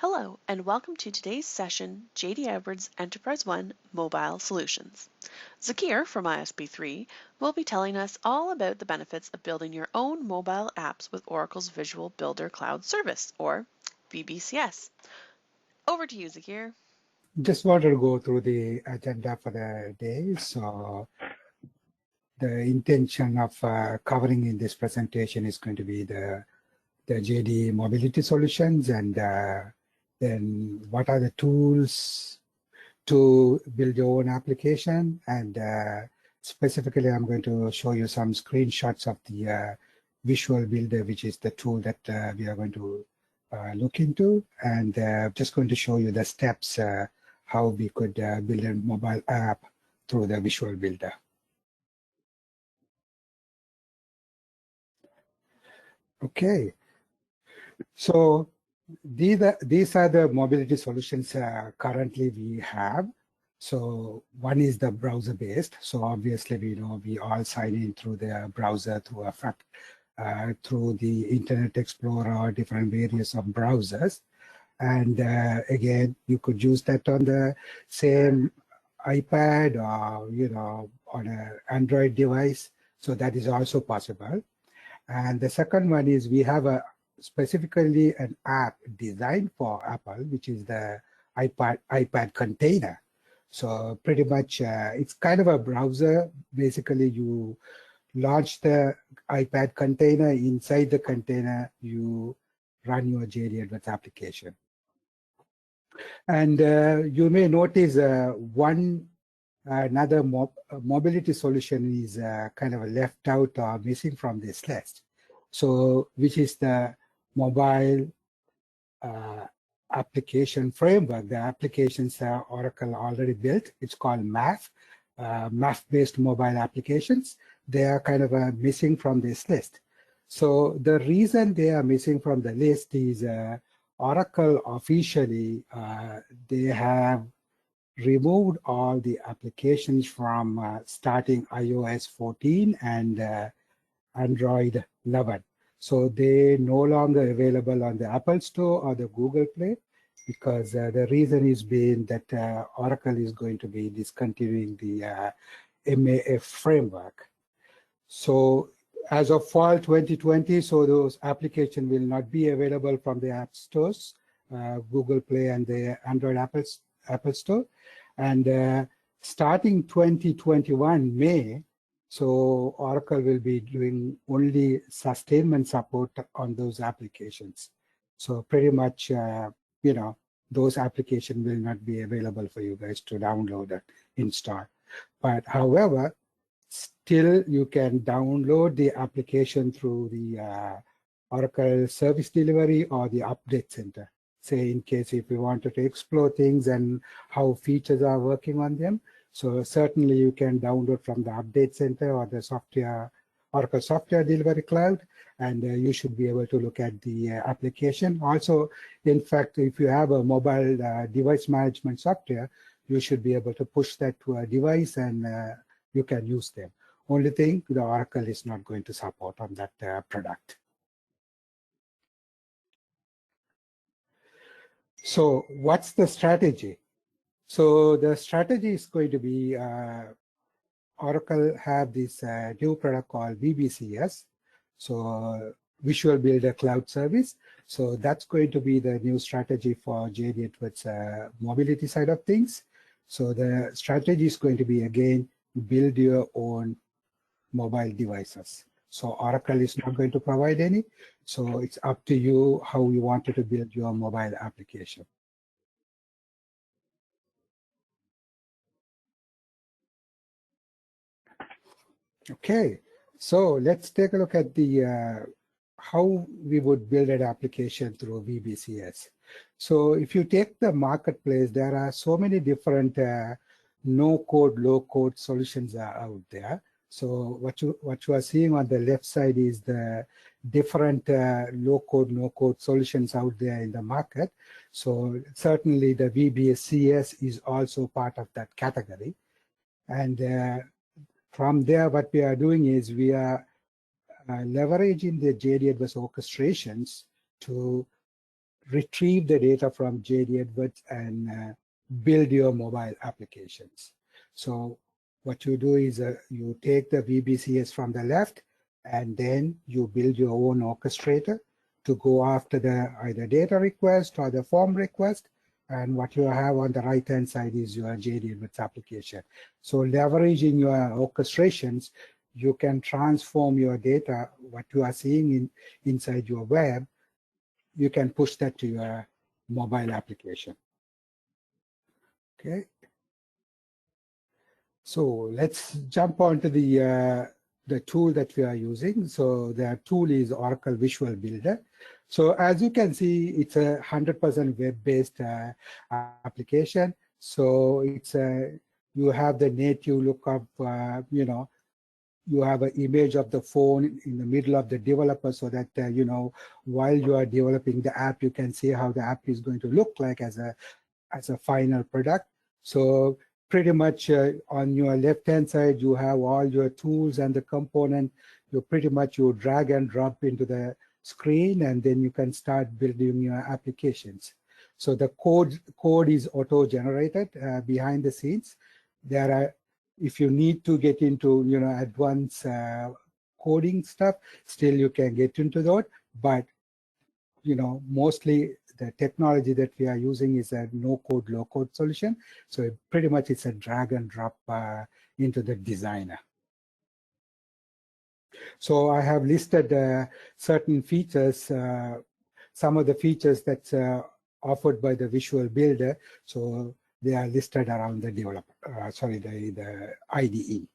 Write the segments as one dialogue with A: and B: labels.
A: Hello, and welcome to today's session, JD Edwards EnterpriseOne Mobile Solutions. Zakir from ISP3 will be telling us all about the benefits of building your own mobile apps with Oracle's Visual Builder Cloud Service, or VBCS. Over to you, Zakir.
B: Just wanted to go through the agenda for the day. So the intention of covering in this presentation is going to be the JD mobility solutions, and then what are the tools to build your own application. And specifically, I'm going to show you some screenshots of the Visual Builder, which is the tool that we are going to look into. And just going to show you the steps how we could build a mobile app through the Visual Builder. Okay, so these are the mobility solutions currently we have. So one is the browser based. So obviously we know we all sign in through the browser through the Internet Explorer, different various of browsers. And again, you could use that on the same iPad or on an Android device. So that is also possible. And the second one is we have specifically an app designed for Apple, which is the iPad container. So pretty much it's kind of a browser. Basically, you launch the iPad container. Inside the container, you run your JD Edwards application. And you may notice another mobility solution is kind of left out or missing from this list. So which is the mobile application framework. The applications Oracle already built. It's called MAF, MAF-based mobile applications. They are kind of missing from this list. So the reason they are missing from the list is Oracle officially, they have removed all the applications from starting iOS 14 and Android 11. So they no longer available on the Apple Store or the Google Play, because the reason is being that Oracle is going to be discontinuing the MAF framework. So as of fall 2020, so those applications will not be available from the app stores, Google Play and the Android Apple Store. And starting 2021 May, so Oracle will be doing only sustainment support on those applications. So pretty much, those applications will not be available for you guys to download and install. But however, still you can download the application through the Oracle Service Delivery or the Update Center. Say in case if you wanted to explore things and how features are working on them. So certainly you can download from the Update Center or the Oracle Software Delivery Cloud, and you should be able to look at the application. Also, in fact, if you have a mobile device management software, you should be able to push that to a device and you can use them. Only thing, the Oracle is not going to support on that product. So what's the strategy? So the strategy is going to be Oracle have this new product called VBCS, so Visual Builder Cloud Service. So that's going to be the new strategy for JD Edwards mobility side of things. So the strategy is going to be, again, build your own mobile devices. So Oracle is not going to provide any. So it's up to you how you wanted to build your mobile application. Okay, so let's take a look at the how we would build an application through VBCS. So if you take the marketplace, there are so many different no-code, low-code solutions out there. So what you are seeing on the left side is the different low-code, no-code solutions out there in the market. So certainly the VBCS is also part of that category. And from there, what we are doing is we are leveraging the JD Edwards orchestrations to retrieve the data from JD Edwards and build your mobile applications. So what you do is you take the VBCS from the left, and then you build your own orchestrator to go after the either data request or the form request. And what you have on the right-hand side is your JD Edwards application. So leveraging your orchestrations, you can transform your data, what you are seeing inside your web, you can push that to your mobile application. Okay. So let's jump onto the tool that we are using. So the tool is Oracle Visual Builder. So as you can see, it's a 100% web-based application. So it's you have the native lookup, you have an image of the phone in the middle of the developer, so that while you are developing the app, you can see how the app is going to look like as a final product. So pretty much on your left-hand side, you have all your tools and the component. You drag and drop into the screen, and then you can start building your applications. So the code is auto-generated behind the scenes. There are, if you need to get into advanced coding stuff, still you can get into that. But mostly the technology that we are using is a no-code, low-code solution. So pretty much it's a drag and drop into the designer. So I have listed certain features, some of the features that's offered by the Visual Builder. So they are listed around the the IDE.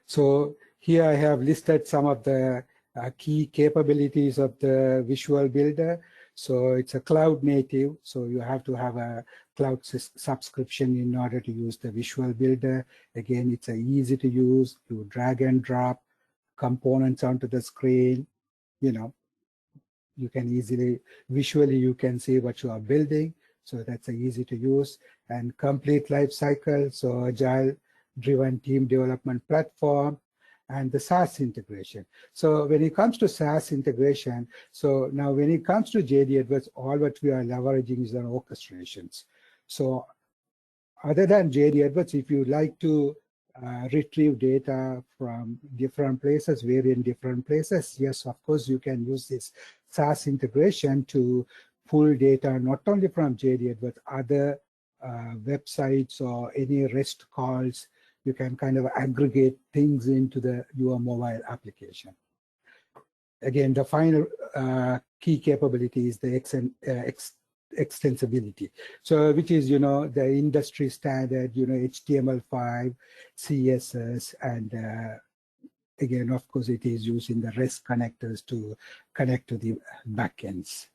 B: So here I have listed some of the key capabilities of the Visual Builder. So it's a cloud native, so you have to have a cloud subscription in order to use the Visual Builder. Again, it's easy to use. You drag and drop components onto the screen. You can visually you can see what you are building. So that's easy to use. And complete life cycle, so agile driven team development platform, and the SaaS integration. So when it comes to SaaS integration, so now when it comes to JD Edwards, all what we are leveraging is our orchestrations. So other than JD Edwards, if you like to retrieve data from different places, varying different places, yes, of course, you can use this SaaS integration to pull data not only from JD Edwards, other websites or any REST calls. You can kind of aggregate things into your mobile application. Again, the final key capability is the extensibility. So which is, the industry standard, HTML5, CSS, and again, of course, it is using the REST connectors to connect to the backends.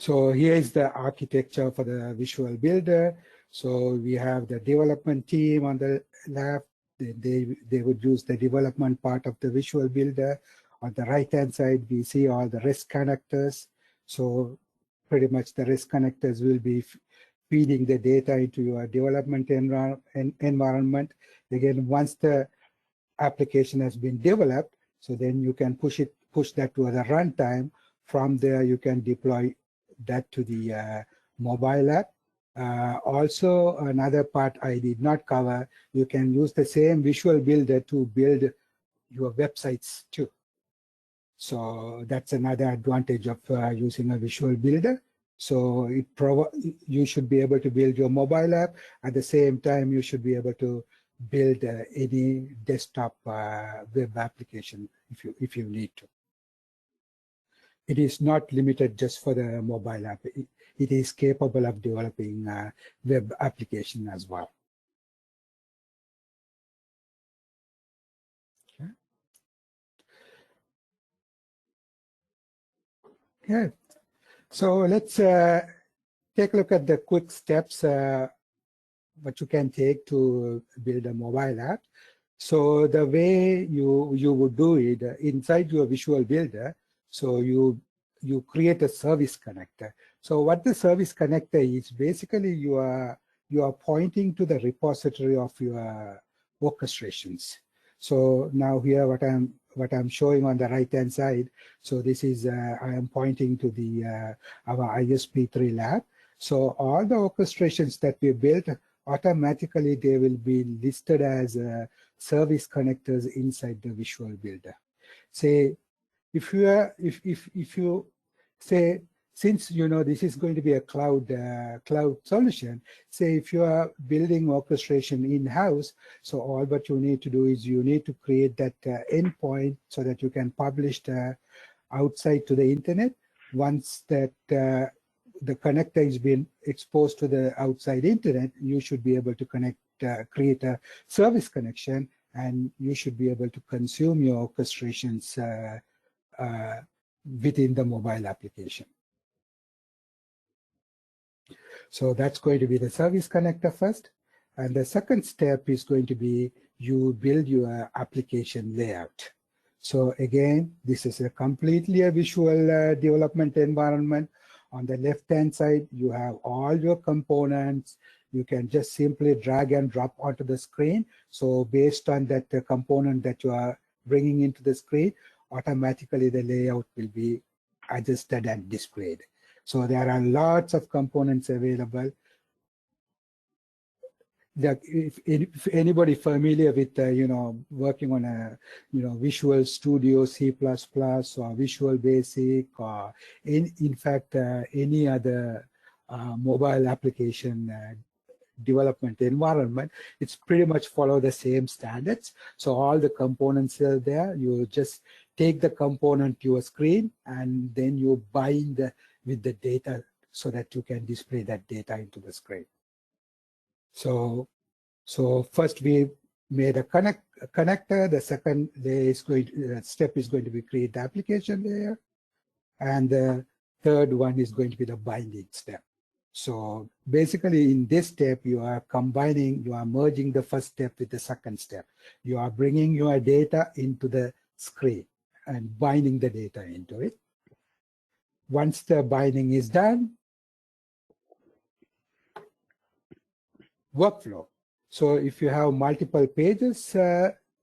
B: So here is the architecture for the Visual Builder. So we have the development team on the left. They would use the development part of the Visual Builder. On the right-hand side, we see all the REST connectors. So pretty much the REST connectors will be feeding the data into your development environment. Again, once the application has been developed, so then you can push that to the runtime. From there, you can deploy that to the mobile app. Also, another part I did not cover, you can use the same Visual Builder to build your websites too. So that's another advantage of using a Visual Builder. So you should be able to build your mobile app. At the same time, you should be able to build any desktop web application if you need to. It is not limited just for the mobile app. It is capable of developing web application as well. Okay. Okay. So let's take a look at the quick steps what you can take to build a mobile app. So the way you would do it inside your Visual Builder, so you create a service connector. So what the service connector is, basically you are you are pointing to the repository of your orchestrations. So now here what I'm showing on the right hand side. So this is I am pointing to the our ISP3 lab. So all the orchestrations that we built, automatically they will be listed as service connectors inside the Visual Builder. Say if you say, since you know this is going to be a cloud solution, say if you are building orchestration in-house, so all what you need to do is you need to create that endpoint so that you can publish outside to the internet. Once that the connector is being exposed to the outside internet, you should be able to create a service connection, and you should be able to consume your orchestrations within the mobile application. So that's going to be the service connector first. And the second step is going to be you build your application layout. So again, this is a completely a visual development environment. On the left-hand side, you have all your components. You can just simply drag and drop onto the screen. So based on that component that you are bringing into the screen, automatically the layout will be adjusted and displayed. So there are lots of components available. If anybody familiar with working on a Visual Studio C++ or Visual Basic, or in fact any other mobile application development environment, it's pretty much follow the same standards. So all the components are there. You just take the component to your screen, and then you bind with the data so that you can display that data into the screen. So first we made a connector. The second step is going to be create the application layer, and the third one is going to be the binding step. So basically in this step, you are merging the first step with the second step. You are bringing your data into the screen and binding the data into it. Once the binding is done, workflow. So if you have multiple pages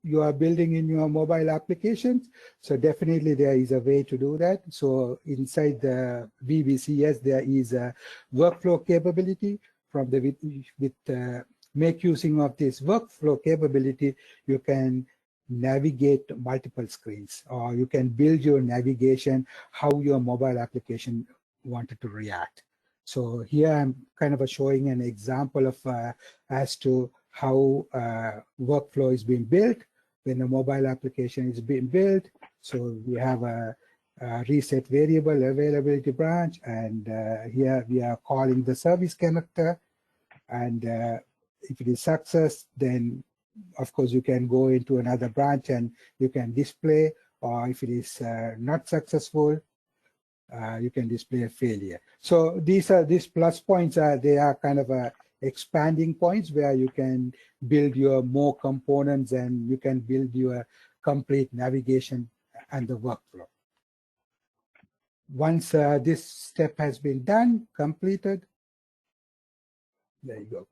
B: you are building in your mobile applications, so definitely there is a way to do that. So inside the VBCS, there is a workflow capability. From the make using of this workflow capability, you can navigate multiple screens, or you can build your navigation how your mobile application wanted to react. So here I'm kind of showing an example of as to how workflow is being built when a mobile application is being built. So we have a reset variable availability branch, and here we are calling the service connector. And if it is success, then of course you can go into another branch and you can display, or if it is not successful, you can display a failure. So these plus points they are kind of expanding points where you can build your more components, and you can build your complete navigation and the workflow. Once this step has been done, completed, there you go.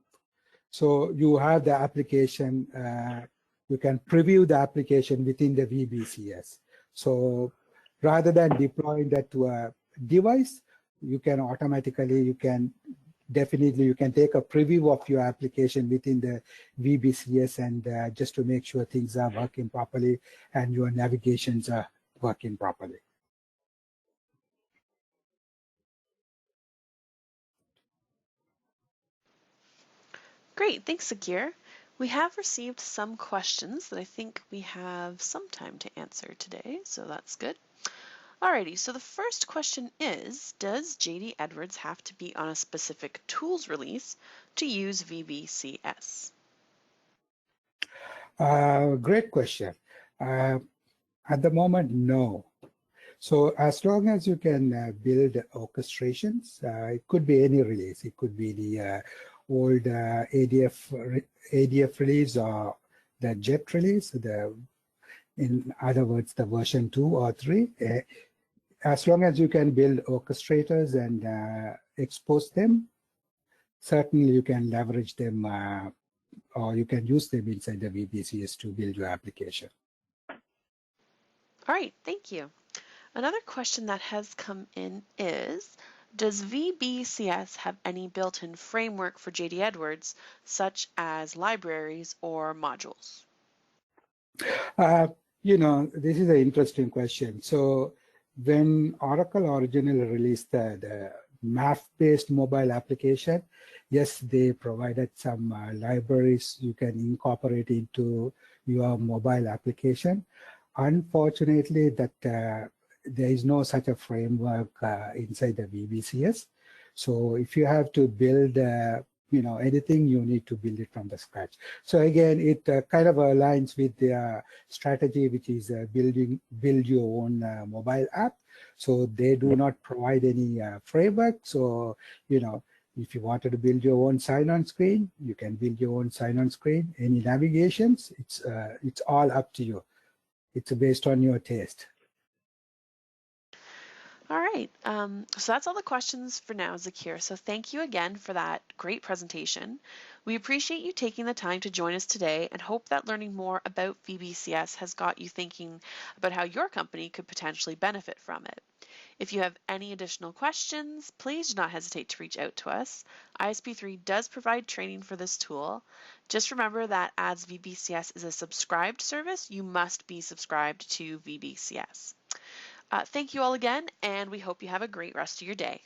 B: So you have the application, you can preview the application within the VBCS. So rather than deploying that to a device, you can definitely take a preview of your application within the VBCS, and just to make sure things are working properly and your navigations are working properly.
A: Great, thanks, Zakir. We have received some questions that I think we have some time to answer today, so that's good. Alrighty, so the first question is, does JD Edwards have to be on a specific tools release to use VBCS?
B: Great question. At the moment, no. So as long as you can build orchestrations, it could be any release. It could be the old ADF release or the JET release, in other words, the version 2 or 3. As long as you can build orchestrators and expose them, certainly you can leverage them or you can use them inside the VBCS to build your application.
A: All right, thank you. Another question that has come in is, does VBCS have any built-in framework for JD Edwards, such as libraries or modules?
B: This is an interesting question. So when Oracle originally released the math-based mobile application, yes, they provided some libraries you can incorporate into your mobile application. Unfortunately, that there is no such a framework inside the VBCS. So if you have to build anything, you need to build it from the scratch. So again, it kind of aligns with the strategy, which is build your own mobile app. So they do not provide any framework. So, if you wanted to build your own sign-on screen, you can build your own sign-on screen. Any navigations, it's all up to you. It's based on your taste.
A: All right, so that's all the questions for now, Zakir. So thank you again for that great presentation. We appreciate you taking the time to join us today and hope that learning more about VBCS has got you thinking about how your company could potentially benefit from it. If you have any additional questions, please do not hesitate to reach out to us. ISP3 does provide training for this tool. Just remember that as VBCS is a subscribed service, you must be subscribed to VBCS. Thank you all again, and we hope you have a great rest of your day.